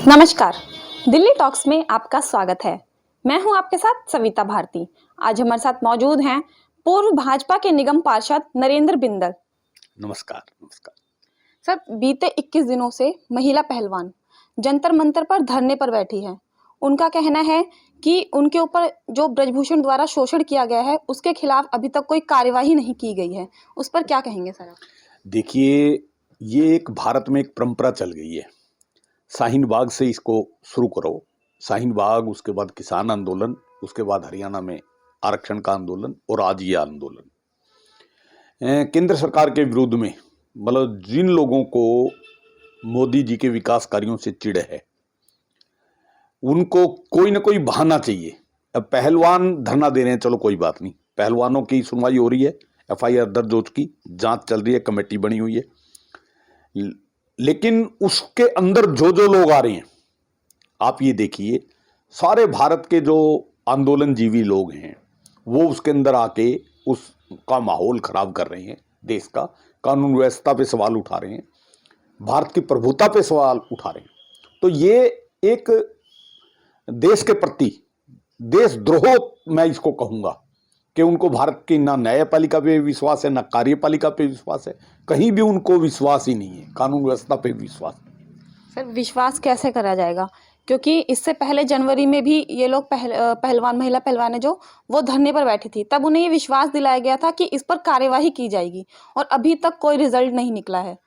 नमस्कार। दिल्ली टॉक्स में आपका स्वागत है। मैं हूं आपके साथ सविता भारती। आज हमारे साथ मौजूद हैं पूर्व भाजपा के निगम पार्षद नरेंद्र बिंदल। नमस्कार। नमस्कार सर, बीते 21 दिनों से महिला पहलवान जंतर मंतर पर धरने पर बैठी है। उनका कहना है कि उनके ऊपर जो ब्रजभूषण द्वारा शोषण किया गया है उसके खिलाफ अभी तक कोई कार्यवाही नहीं की गई है। उस पर क्या कहेंगे सर आप? देखिए, ये एक भारत में एक परंपरा चल गई है। शाहीन बाग से इसको शुरू करो। शाहीन बाग, उसके बाद किसान आंदोलन, उसके बाद हरियाणा में आरक्षण का आंदोलन और आज ये आंदोलन केंद्र सरकार के विरुद्ध में। मतलब जिन लोगों को मोदी जी के विकास कार्यों से चिढ़ है, उनको कोई ना कोई बहाना चाहिए। अब पहलवान धरना दे रहे हैं, चलो कोई बात नहीं, पहलवानों की सुनवाई हो रही है, एफआईआर दर्ज हो चुकी, जांच चल रही है, कमेटी बनी हुई है। लेकिन उसके अंदर जो जो लोग आ रहे हैं, आप ये देखिए, सारे भारत के जो आंदोलनजीवी लोग हैं वो उसके अंदर आके उसका माहौल खराब कर रहे हैं। देश का कानून व्यवस्था पे सवाल उठा रहे हैं, भारत की प्रभुता पे सवाल उठा रहे हैं। तो ये एक देश के प्रति देशद्रोह मैं इसको कहूंगा कि उनको भारत की ना न्यायपालिका पे विश्वास है, ना कार्यपालिका पे विश्वास है, कहीं भी उनको विश्वास ही नहीं है, कानून व्यवस्था पे विश्वास नहीं है। सर, विश्वास कैसे करा जाएगा? क्योंकि इससे पहले जनवरी में भी ये लोग महिला पहलवान है जो वो धरने पर बैठी थी, तब उन्हें ये विश्वास दिलाया गया था कि इस पर कार्यवाही की जाएगी और अभी तक कोई रिजल्ट नहीं निकला है।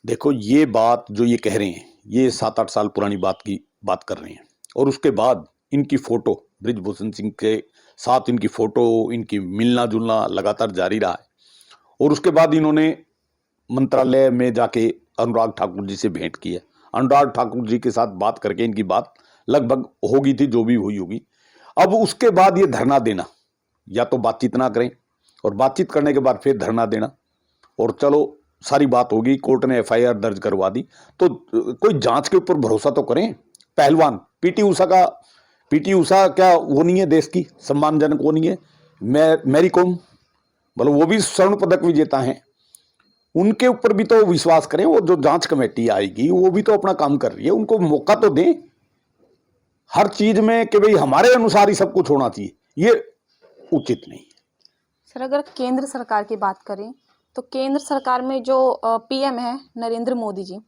देखो, ये बात जो ये कह रहे हैं, ये 7-8 साल पुरानी बात की बात कर रहे हैं। और उसके बाद इनकी फोटो, ब्रिजभूषण सिंह के साथ इनकी फोटो, इनकी मिलना जुलना लगातार जारी रहा है। और उसके बाद इन्होंने मंत्रालय में जाके अनुराग ठाकुर जी से भेंट की है। अनुराग ठाकुर जी के साथ बात करके इनकी बात लगभग हो गई थी, जो भी हुई होगी। अब उसके बाद ये धरना देना, या तो बातचीत ना करें और बातचीत करने के बाद फिर धरना देना, और चलो सारी बात होगी, कोर्ट ने एफआईआर दर्ज करवा दी, तो कोई जांच के ऊपर भरोसा तो करें। पहलवान पीटी उषा क्या वो नहीं है, देश की सम्मानजनक वो नहीं है? मैरी कॉम, मतलब वो भी स्वर्ण पदक विजेता हैं, उनके ऊपर भी तो विश्वास करें। वो जो जांच कमेटी आएगी वो भी तो अपना काम कर रही है, उनको मौका तो दें। हर चीज में कि भाई हमारे अनुसार ही सब कुछ होना चाहिए, ये उचित नहीं है। सर, अगर केंद्र सरकार की बात करें तो केंद्र सरकार में जो पीएम है नरेंद्र मोदी जी,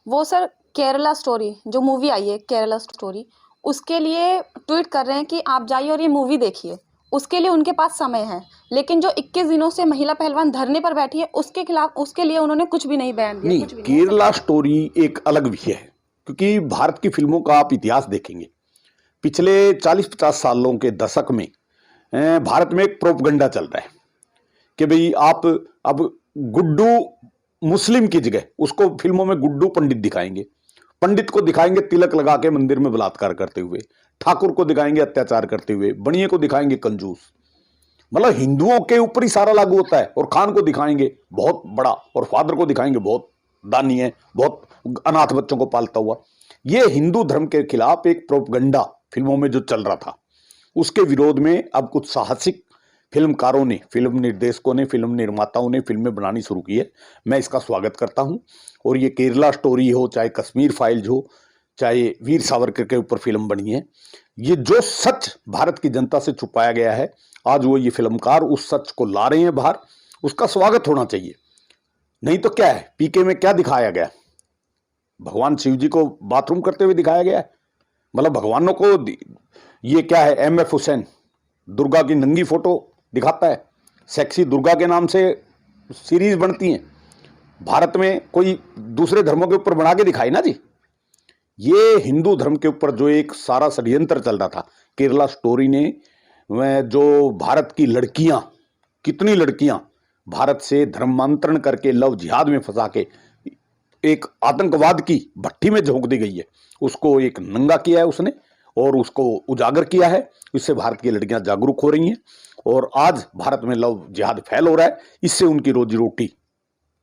वो सर केरला स्टोरी जो मूवी आई है केरला स्टोरी, उसके लिए ट्वीट कर रहे हैं कि आप जाइए और ये मूवी देखिए। उसके लिए उनके पास समय है, लेकिन जो 21 दिनों से महिला पहलवान धरने पर बैठी है उसके खिलाफ, उसके लिए उन्होंने कुछ भी नहीं बयान दिया। नहीं, केरला स्टोरी एक अलग विषय है, क्योंकि भारत की फिल्मों का आप इतिहास देखेंगे, पिछले 40-50 सालों के दशक में भारत में एक प्रोपगंडा चल रहा है कि भाई आप अब गुड्डू मुस्लिम की जगह उसको फिल्मों में गुड्डू पंडित दिखाएंगे, पंडित को दिखाएंगे तिलक लगा के मंदिर में बलात्कार करते हुए, ठाकुर को दिखाएंगे अत्याचार करते हुए, बनिए को दिखाएंगे कंजूस। मतलब हिंदुओं के ऊपर ही सारा लागू होता है। और खान को दिखाएंगे बहुत बड़ा, और फादर को दिखाएंगे बहुत दानी है, बहुत अनाथ बच्चों को पालता हुआ। ये हिंदू धर्म के खिलाफ एक प्रोपगंडा फिल्मों में जो चल रहा था, उसके विरोध में अब कुछ साहसिक फिल्मकारों ने, फिल्म निर्देशकों ने, फिल्म निर्माताओं ने फिल्में बनानी शुरू की है। मैं इसका स्वागत करता हूं। और ये केरला स्टोरी हो, चाहे कश्मीर फाइल्स हो, चाहे वीर सावरकर के ऊपर फिल्म बनी है, ये जो सच भारत की जनता से छुपाया गया है, आज वो ये फिल्मकार उस सच को ला रहे हैं बाहर, उसका स्वागत होना चाहिए। नहीं तो क्या है, पीके में क्या दिखाया गया? भगवान शिव जी को बाथरूम करते हुए दिखाया गया है। मतलब भगवानों को ये क्या है, एमएफ हुसैन दुर्गा की नंगी फोटो दिखाता है, सेक्सी दुर्गा के नाम से सीरीज बनती हैं। भारत में कोई दूसरे धर्मों के ऊपर बना के दिखाई ना जी। ये हिंदू धर्म के ऊपर जो एक सारा षड्यंत्र चल रहा था केरला स्टोरी ने, जो भारत की लड़कियां, कितनी लड़कियां भारत से धर्मांतरण करके लव जिहाद में फंसा के एक आतंकवाद की भट्टी में झोंक दी गई है, उसको एक नंगा किया है उसने और उसको उजागर किया है। इससे भारत की लड़कियां जागरूक हो रही हैं और आज भारत में लव जिहाद फैल हो रहा है। इससे उनकी रोजी रोटी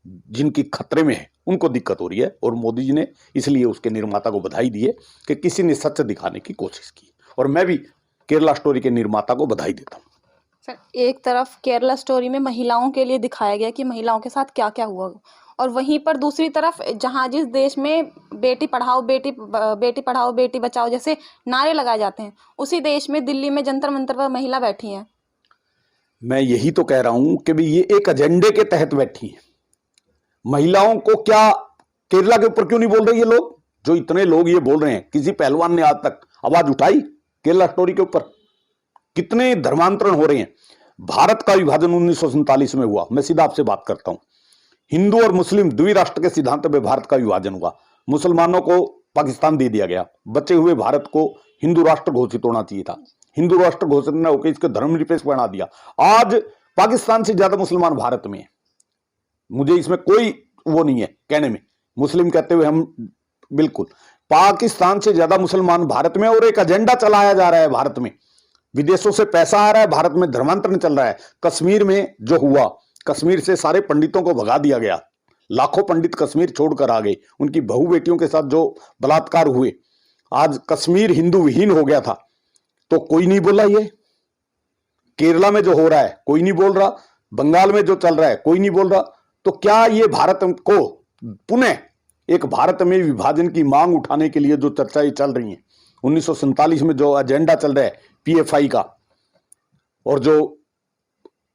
जिनकी खतरे में है उनको दिक्कत हो रही है। और मोदी जी ने इसलिए उसके निर्माता को बधाई दी है कि किसी ने सच दिखाने की कोशिश की, और मैं भी केरला स्टोरी के निर्माता को बधाई देता हूँ। सर, एक तरफ केरला स्टोरी में महिलाओं के लिए दिखाया गया कि महिलाओं के साथ क्या क्या हुआ, और वहीं पर दूसरी तरफ जहाँ जिस देश में बेटी पढ़ाओ बेटी बचाओ जैसे नारे लगाए जाते हैं, उसी देश में दिल्ली में जंतर मंतर पर महिला बैठी हैं। मैं यही तो कह रहा हूं कि भी ये एक एजेंडे के तहत बैठी हैं। महिलाओं को क्या केरला के ऊपर क्यों नहीं बोल रहे ये लोग? जो इतने लोग ये बोल रहे हैं, किसी पहलवान ने आज तक आवाज उठाई केरला स्टोरी के ऊपर? कितने धर्मांतरण हो रहे हैं। भारत का विभाजन 1947 में हुआ। मैं सीधा आपसे बात करता हूं, हिंदू और मुस्लिम द्विराष्ट्र के सिद्धांत पे भारत का विभाजन हुआ। मुसलमानों को पाकिस्तान दे दिया गया, बचे हुए भारत को हिंदू राष्ट्र घोषित होना चाहिए था। हिंदू राष्ट्र घोषित न होकर इसको धर्मनिरपेक्ष बना दिया। आज पाकिस्तान से ज्यादा मुसलमान भारत में है। मुझे इसमें कोई वो नहीं है कहने में, मुस्लिम कहते हुए हम बिल्कुल, पाकिस्तान से ज्यादा मुसलमान भारत में, और एक एजेंडा चलाया जा रहा है भारत में। विदेशों से पैसा आ रहा है, भारत में धर्मांतरण चल रहा है। कश्मीर में जो हुआ, कश्मीर से सारे पंडितों को भगा दिया गया, लाखों पंडित कश्मीर छोड़कर आ गए। उनकी बहू बेटियों के साथ जो बलात्कार हुए, आज कश्मीर हिंदू विहीन हो गया था, तो कोई नहीं बोला। ये केरला में जो हो रहा है कोई नहीं बोल रहा, बंगाल में जो चल रहा है कोई नहीं बोल रहा। तो क्या ये भारत को पुनः एक भारत में विभाजन की मांग उठाने के लिए जो चर्चाएं चल रही हैं, 1947 में जो एजेंडा चल रहा है पीएफआई का और जो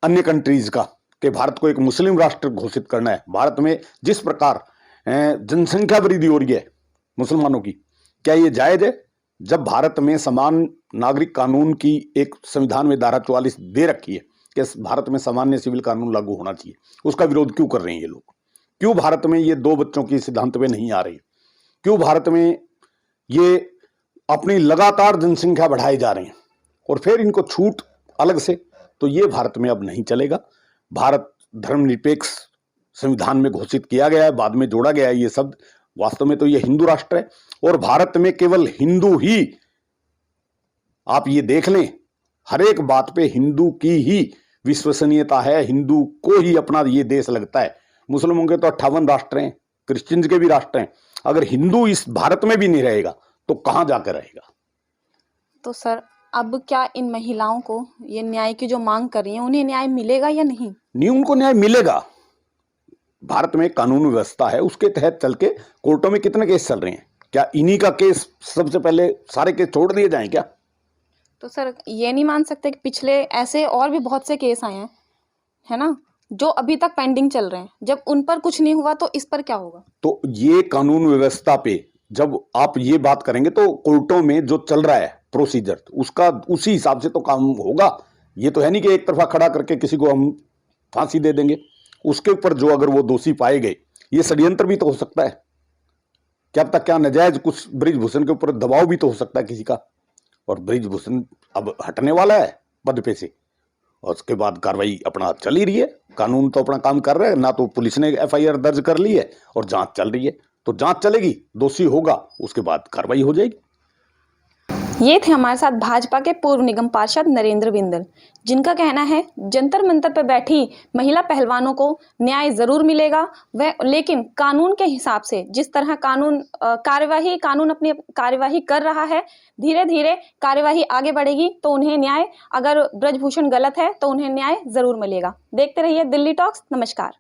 अन्य कंट्रीज का, कि भारत को एक मुस्लिम राष्ट्र घोषित करना है। भारत में जिस प्रकार जनसंख्या वृद्धि हो रही है मुसलमानों की, क्या ये जायज है? जब भारत में समान नागरिक कानून की एक संविधान में धारा 44 दे रखी है कि भारत में सामान्य सिविल कानून लागू होना चाहिए, उसका विरोध क्यों कर रहे हैं ये लोग? क्यों भारत में ये 2 बच्चों की सिद्धांत पे नहीं आ रही? क्यों भारत में ये अपनी लगातार जनसंख्या बढ़ाए जा रहे हैं और फिर इनको छूट अलग से? तो ये भारत में अब नहीं चलेगा। भारत धर्मनिरपेक्ष संविधान में घोषित किया गया है, बाद में जोड़ा गया है ये शब्द। वास्तव में तो ये हिंदू राष्ट्र है और भारत में केवल हिंदू ही, आप ये देख लें, हर एक बात पे हिंदू की ही विश्वसनीयता है, हिंदू को ही अपना ये देश लगता है। मुस्लिमों के तो 58 राष्ट्र हैं, क्रिश्चियंस के भी राष्ट्र हैं। अगर हिंदू इस भारत में भी नहीं रहेगा तो कहां जाकर रहेगा? तो सर, अब क्या इन महिलाओं को ये न्याय की जो मांग कर रही हैं, उन्हें न्याय मिलेगा या नहीं? नहीं, उनको न्याय मिलेगा। भारत में कानून व्यवस्था है, उसके तहत चल के कोर्टों में कितने केस चल रहे हैं। क्या इन्हीं का केस सबसे पहले सारे केस छोड़ दिए जाएं क्या? तो सर, ये नहीं मान सकते कि पिछले ऐसे और भी बहुत से केस आए हैं, है ना, जो अभी तक पेंडिंग चल रहे हैं। जब उन पर कुछ नहीं हुआ तो इस पर क्या होगा? तो ये कानून व्यवस्था पे जब आप ये बात करेंगे तो कोर्टों में जो चल रहा है प्रोसीजर, उसका उसी हिसाब से तो काम होगा। ये तो है नहीं कि एक तरफा खड़ा करके किसी को हम फांसी दे देंगे। उसके ऊपर जो अगर वो दोषी पाए गए, ये षड्यंत्र भी तो हो सकता है। क्या पता क्या नाजायज कुछ बृजभूषण के ऊपर दबाव भी तो हो सकता है किसी का, और बृजभूषण अब हटने वाला है पद पे से, और उसके बाद कार्रवाई अपना चल ही रही है। कानून तो अपना काम कर रहा है ना, तो पुलिस ने एफआईआर दर्ज कर ली है और जांच चल रही है। तो जांच चलेगी, दोषी होगा, उसके बाद कार्रवाई हो जाएगी। ये थे हमारे साथ भाजपा के पूर्व निगम पार्षद नरेंद्र बिंदल, जिनका कहना है जंतर मंतर पर बैठी महिला पहलवानों को न्याय जरूर मिलेगा, वह लेकिन कानून के हिसाब से जिस तरह कानून अपनी कार्यवाही कर रहा है, धीरे धीरे कार्यवाही आगे बढ़ेगी तो उन्हें न्याय, अगर ब्रजभूषण गलत है तो उन्हें न्याय जरूर मिलेगा। देखते रहिए दिल्ली टॉक्स। नमस्कार।